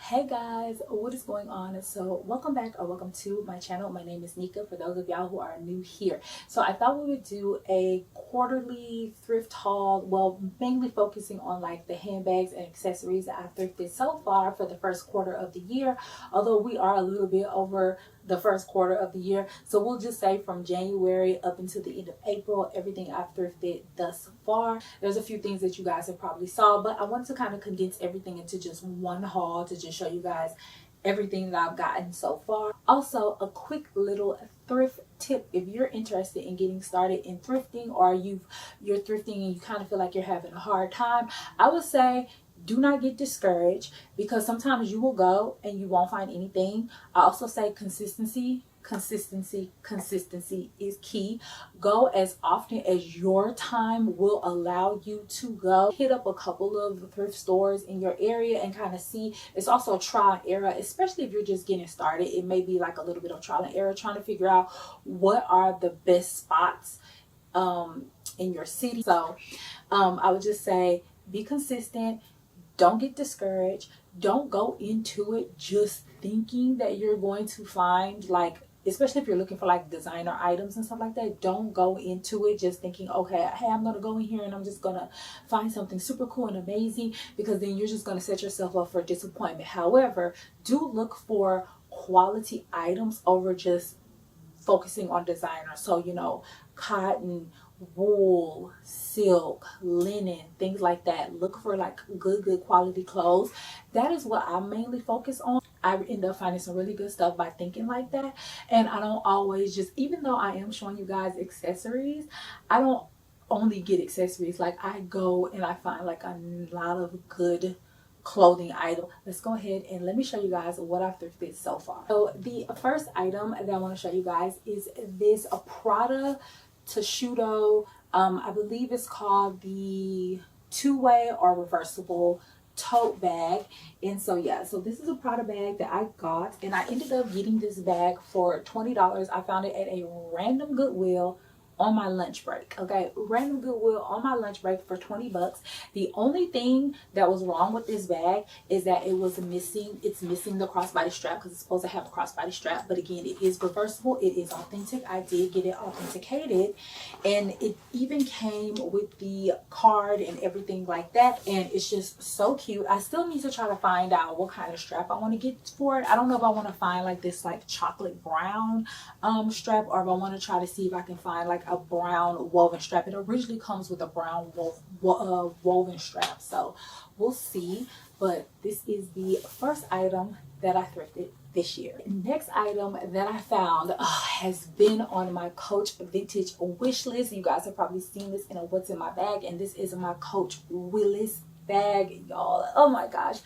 Hey guys, what is going on? So welcome back or welcome to my channel. My name is Nika for those of y'all who are new here. So I thought we would do a quarterly thrift haul, well, mainly focusing on like the handbags and accessories that I've thrifted so far for the first quarter of the year, although we are a little bit over the first quarter of the year. So we'll just say from January up until the end of April, everything I've thrifted thus far. There's a few things that you guys have probably saw, but I want to kind of condense everything into just one haul to just show you guys everything that I've gotten so far. Also, a quick little thrift tip if you're interested in getting started in thrifting, or you're thrifting and you kind of feel like you're having a hard time. I would say do not get discouraged, because sometimes you will go and you won't find anything. I also say consistency is key. Go as often as your time will allow you to go. Hit up a couple of thrift stores in your area and kind of see. It's also trial and error, especially if you're just getting started. It may be like a little bit of trial and error, trying to figure out what are the best spots in your city. So I would just say be consistent. Don't get discouraged. Don't go into it just thinking that you're going to find, like, especially if you're looking for like designer items and stuff like that, don't go into it just thinking, okay, hey, I'm gonna go in here and I'm just gonna find something super cool and amazing, because then you're just gonna set yourself up for disappointment. However, do look for quality items over just focusing on designer. So, you know, cotton, wool, silk, linen, things like that. Look for like good quality clothes. That is what I mainly focus on. I end up finding some really good stuff by thinking like that. And I don't always just, even though I am showing you guys accessories, I don't only get accessories. Like, I go and I find like a lot of good clothing item. Let's go ahead and let me show you guys what I've thrifted so far. So the first item that I want to show you guys is this Prada Tessuto. I believe it's called the two-way or reversible tote bag. And so yeah, so this is a Prada bag that I got, and I ended up getting this bag for $20. I found it at a random Goodwill on my lunch break. Okay, random Goodwill on my lunch break for 20 bucks. The only thing that was wrong with this bag is that it's missing the crossbody strap, because it's supposed to have a crossbody strap. But again, it is reversible, it is authentic. I did get it authenticated, and it even came with the card and everything like that, and it's just so cute. I still need to try to find out what kind of strap I want to get for it. I don't know if I want to find like this like chocolate brown strap, or if I want to try to see if I can find like a brown woven strap. It originally comes with a brown woven strap, so we'll see. But this is the first item that I thrifted this year. The next item that I found has been on my Coach vintage wish list. You guys have probably seen this in a what's in my bag, and this is my Coach Willis bag, y'all. Oh my gosh,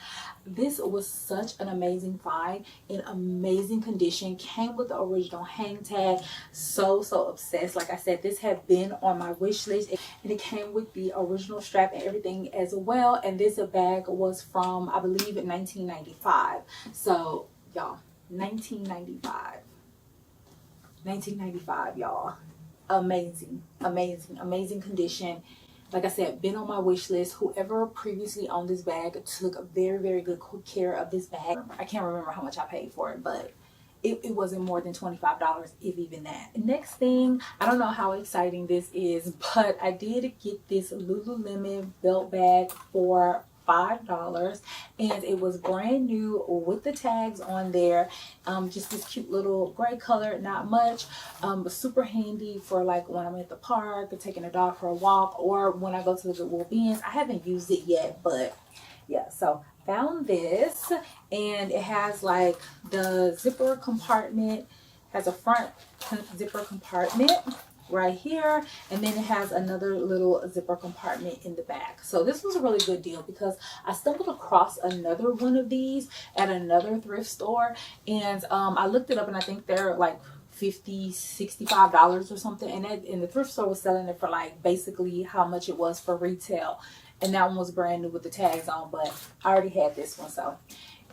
this was such an amazing find, in amazing condition. Came with the original hang tag. So obsessed. Like I said, this had been on my wish list, and it came with the original strap and everything as well. And this bag was from, I believe, 1995. So y'all, 1995 y'all. Amazing condition. Like I said, been on my wish list. Whoever previously owned this bag took very good care of this bag. I can't remember how much I paid for it, but it wasn't more than $25, if even that. Next thing, I don't know how exciting this is, but I did get this Lulumon Belt Bag for $5, and it was brand new with the tags on there. Just this cute little gray color, not much, but super handy for like when I'm at the park or taking a dog for a walk, or when I go to the Goodwill bins. I haven't used it yet, but yeah, so found this, and it has like the zipper compartment, has a front zipper compartment right here, and then it has another little zipper compartment in the back. So this was a really good deal, because I stumbled across another one of these at another thrift store, and I looked it up, and I think they're like $65 or something, and the thrift store was selling it for like basically how much it was for retail. And that one was brand new with the tags on, but I already had this one. So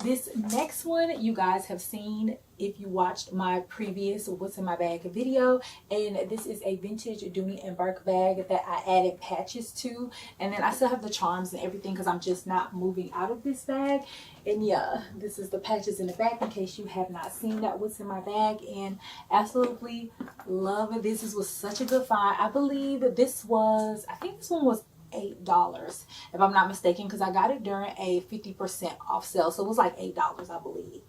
This next one you guys have seen if you watched my previous what's in my bag video, and this is a vintage Dooney and Bourke bag that I added patches to, and then I still have the charms and everything because I'm just not moving out of this bag. And yeah, this is the patches in the back in case you have not seen that what's in my bag, and absolutely love it. This was such a good find. I believe this was, I think this one was $8 if I'm not mistaken, because I got it during a 50% off sale, so it was like $8 I believe.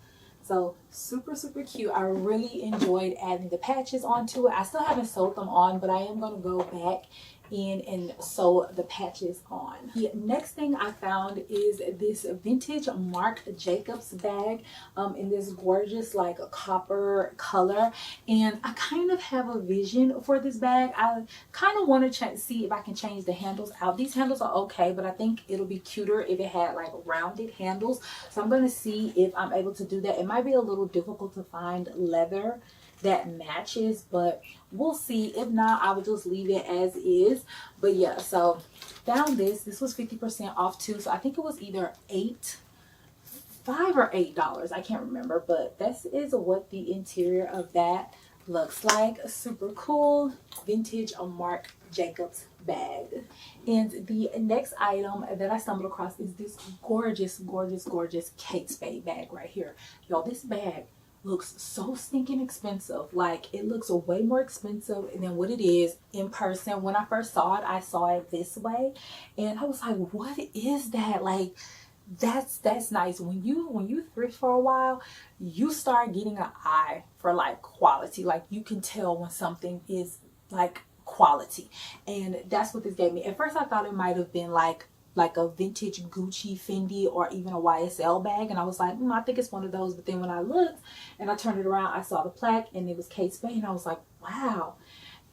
So super cute. I really enjoyed adding the patches onto it. I still haven't sewed them on, but I am going to go back in and sew the patches on. The next thing I found is this vintage Marc Jacobs bag in this gorgeous like copper color, and I kind of have a vision for this bag. I kind of want to see if I can change the handles out. These handles are okay, but I think it'll be cuter if it had like rounded handles, so I'm going to see if I'm able to do that. It might be a little difficult to find leather that matches, but we'll see. If not, I will just leave it as is. But yeah, so found this was 50% off too, so I think it was either $5 or $8, I can't remember, but this is what the interior of that looks like. Super cool vintage Marc Jacobs bag. And the next item that I stumbled across is this gorgeous Kate Spade bag right here. Y'all, this bag looks so stinking expensive. Like, it looks way more expensive than what it is in person. When I first saw it, I saw it this way and I was like, what is that? Like, that's nice. When you thrift for a while, you start getting an eye for like quality. Like, you can tell when something is like quality, and that's what this gave me. At first I thought it might have been like a vintage Gucci, Fendi, or even a YSL bag, and I was like, I think it's one of those. But then when I looked and I turned it around, I saw the plaque and it was Kate Spade, and I was like, wow,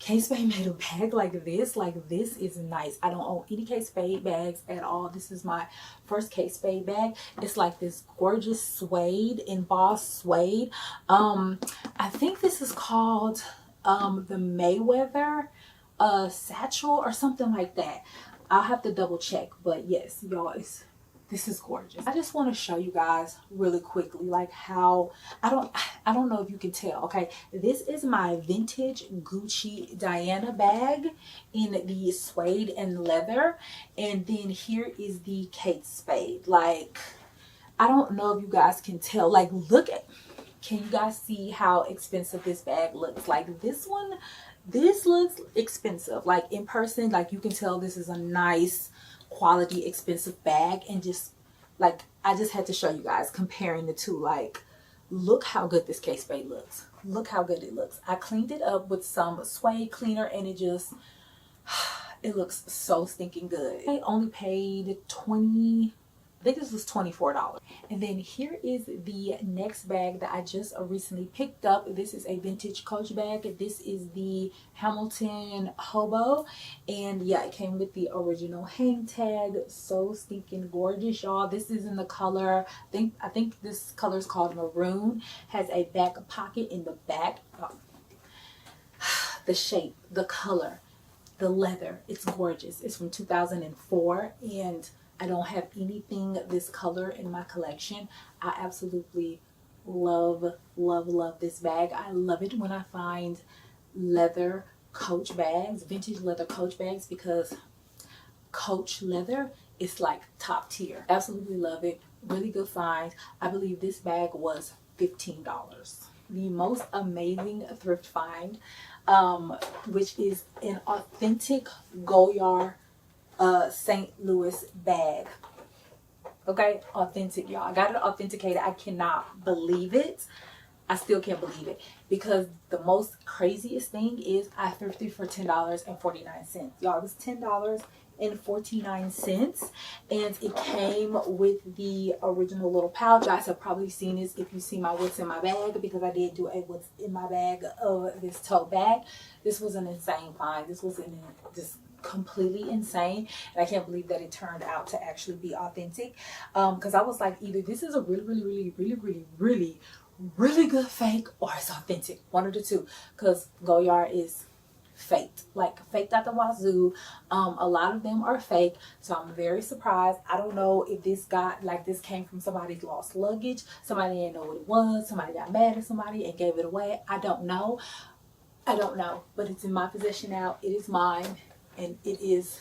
Kate Spade made a bag like this. Like, this is nice. I don't own any Kate Spade bags at all. This is my first Kate Spade bag. It's like this gorgeous suede, embossed suede. I think this is called the Meriwether Satchel or something like that. I'll have to double check, but yes, y'all, this is gorgeous. I just want to show you guys really quickly like how I don't know if you can tell. Okay, this is my vintage Gucci Diana bag in the suede and leather, and then here is the Kate Spade. Like, I don't know if you guys can tell. Like, look at, can you guys see how expensive this bag looks? Like, this looks expensive. Like, in person, like, you can tell this is a nice quality expensive bag. And just like, I just had to show you guys comparing the two. Like, look how good this Kate Spade looks. Look how good it looks. I cleaned it up with some suede cleaner and it just it looks so stinking good. I only paid I think this was $24. And then here is the next bag that I just recently picked up. This is a vintage Coach bag. This is the Hampton Hobo, and yeah, it came with the original hang tag. So stinking gorgeous, y'all. This is in the color, I think this color is called maroon. Has a back pocket in the back. Oh. The shape, the color, the leather, it's gorgeous. It's from 2004, and I don't have anything this color in my collection. I absolutely love this bag. I love it when I find leather Coach bags, vintage leather Coach bags, because Coach leather is like top tier. Absolutely love it. Really good find. I believe this bag was $15. The most amazing thrift find, which is an authentic Goyard St. Louis bag. Okay, authentic, y'all. I got it authenticated. I cannot believe it. I still can't believe it, because the most craziest thing is I thrifted for $10.49. Y'all, it was $10.49, and it came with the original little pouch. You guys have probably seen this if you see my what's in my bag, because I did do a what's in my bag of this tote bag. This was an insane find. This was just completely insane, and I can't believe that it turned out to actually be authentic, because I was like, either this is a really good fake, or it's authentic. One of the two, because Goyard is faked, like faked out the wazoo. A lot of them are fake, so I'm very surprised. I don't know if this got, like, this came from somebody's lost luggage, somebody didn't know what it was, somebody got mad at somebody and gave it away. I don't know, but it's in my possession now. It is mine, and it is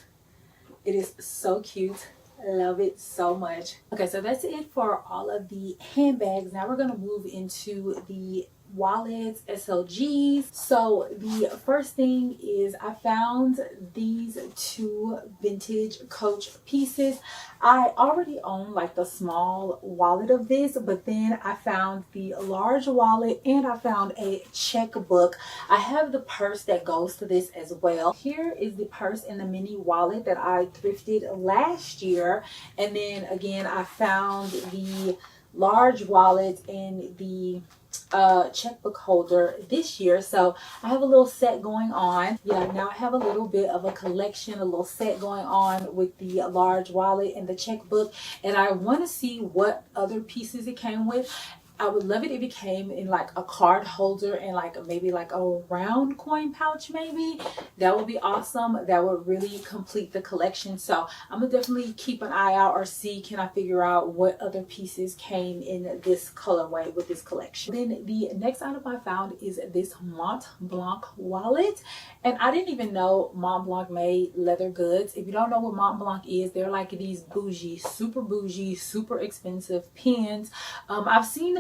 so cute. I love it so much. Okay, so that's it for all of the handbags. Now we're going to move into the wallets, SLGs. So the first thing is I found these two vintage Coach pieces. I already own like the small wallet of this, but then I found the large wallet and I found a checkbook. I have the purse that goes to this as well. Here is the purse and the mini wallet that I thrifted last year, and then again I found the large wallet and the checkbook holder this year. So I have a little set going on. Yeah, now I have a little bit of a collection, a little set going on with the large wallet and the checkbook, and I want to see what other pieces it came with. I would love it if it came in like a card holder and like maybe like a round coin pouch maybe. That would be awesome. That would really complete the collection. So I'm gonna definitely keep an eye out or see, can I figure out what other pieces came in this colorway with this collection. Then the next item I found is this Mont Blanc wallet, and I didn't even know Mont Blanc made leather goods. If you don't know what Mont Blanc is, they're like these bougie, super expensive pins. I've seen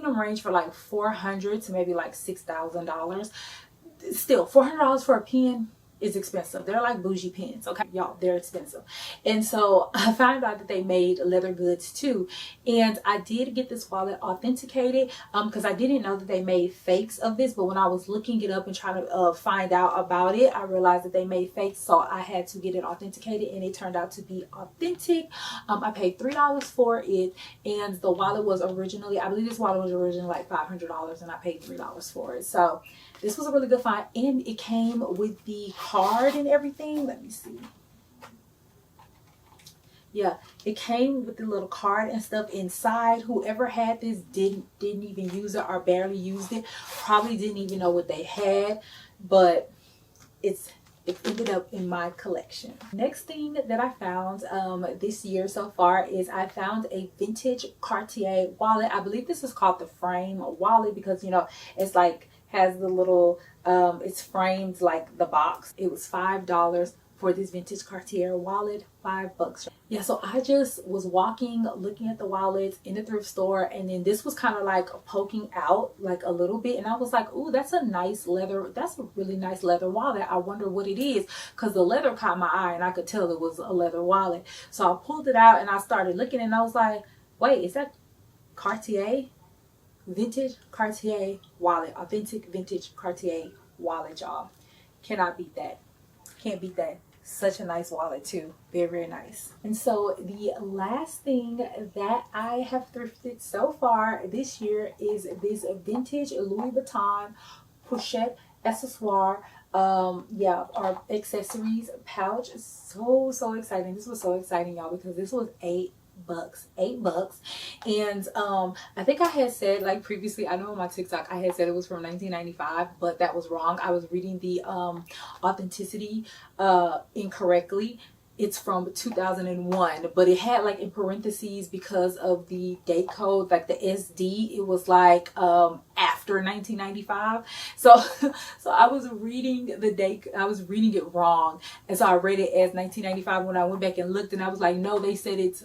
them range for like $400 to maybe like $6,000. Still, $400 for a pen is expensive. They're like bougie pens, okay, y'all, they're expensive. And so I found out that they made leather goods too, and I did get this wallet authenticated because I didn't know that they made fakes of this, but when I was looking it up and trying to find out about it, I realized that they made fakes, so I had to get it authenticated, and it turned out to be authentic. I paid $3 for it, and the wallet was originally, I believe this wallet was originally like $500, and I paid $3 for it. So this was a really good find, and it came with the card and everything. Let me see. Yeah, it came with the little card and stuff inside. Whoever had this didn't even use it or barely used it. Probably didn't even know what they had, but it ended up in my collection. Next thing that I found this year so far is I found a vintage Cartier wallet. I believe this is called the frame wallet because, you know, it's like has the little it's framed like the box. It was $5 for this vintage Cartier wallet, $5. Yeah, so I just was walking, looking at the wallets in the thrift store, and then this was kind of like poking out like a little bit, and I was like, ooh, that's a nice leather, that's a really nice leather wallet. I wonder what it is, because the leather caught my eye and I could tell it was a leather wallet. So I pulled it out and I started looking, and I was like, wait, is that Cartier? Vintage Cartier wallet, authentic vintage Cartier wallet, y'all. Cannot beat that. Can't beat that. Such a nice wallet too. Very nice. And so the last thing that I have thrifted so far this year is this vintage Louis Vuitton pochette accessoire, our accessories pouch. So exciting. This was so exciting, y'all, because this was $8. And I think I had said, like previously, I know on my TikTok I had said it was from 1995, but that was wrong. I was reading the authenticity incorrectly. It's from 2001, but it had like in parentheses because of the date code, like the SD, it was like after 1995. So I was reading the date, I was reading it wrong, and so I read it as 1995 when I went back and looked, and I was like, no, they said it's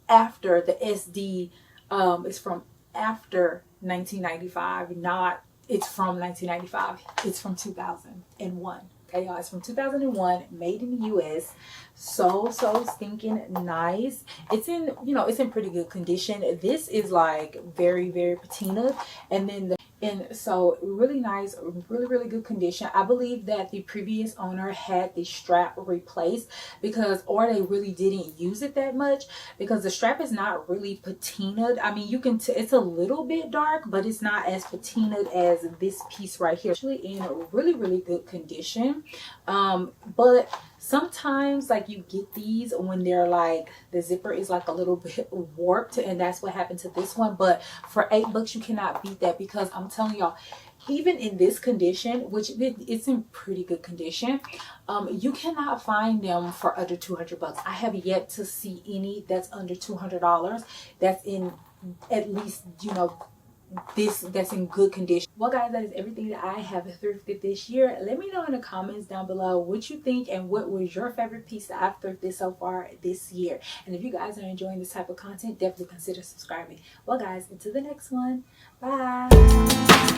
after the SD. It's from after 1995, not it's from 1995. It's from 2001. Okay, y'all, it's from 2001, made in the US. So stinking nice. It's in, you know, it's in pretty good condition. This is like very patina, and then so really nice, really good condition. I believe that the previous owner had the strap replaced because, or they really didn't use it that much, because the strap is not really patinaed. I mean, you can it's a little bit dark, but it's not as patinaed as this piece right here. Actually in really good condition. But Sometimes like you get these when they're like the zipper is like a little bit warped, and that's what happened to this one. But for $8 you cannot beat that, because I'm telling y'all, even in this condition, which it's in pretty good condition, you cannot find them for under $200. I have yet to see any that's under $200 that's in at least, you know, that's in good condition. Well guys, that is everything that I have thrifted this year. Let me know in the comments down below what you think and what was your favorite piece that I've thrifted so far this year. And if you guys are enjoying this type of content, definitely consider subscribing. Well guys, until the next one, bye.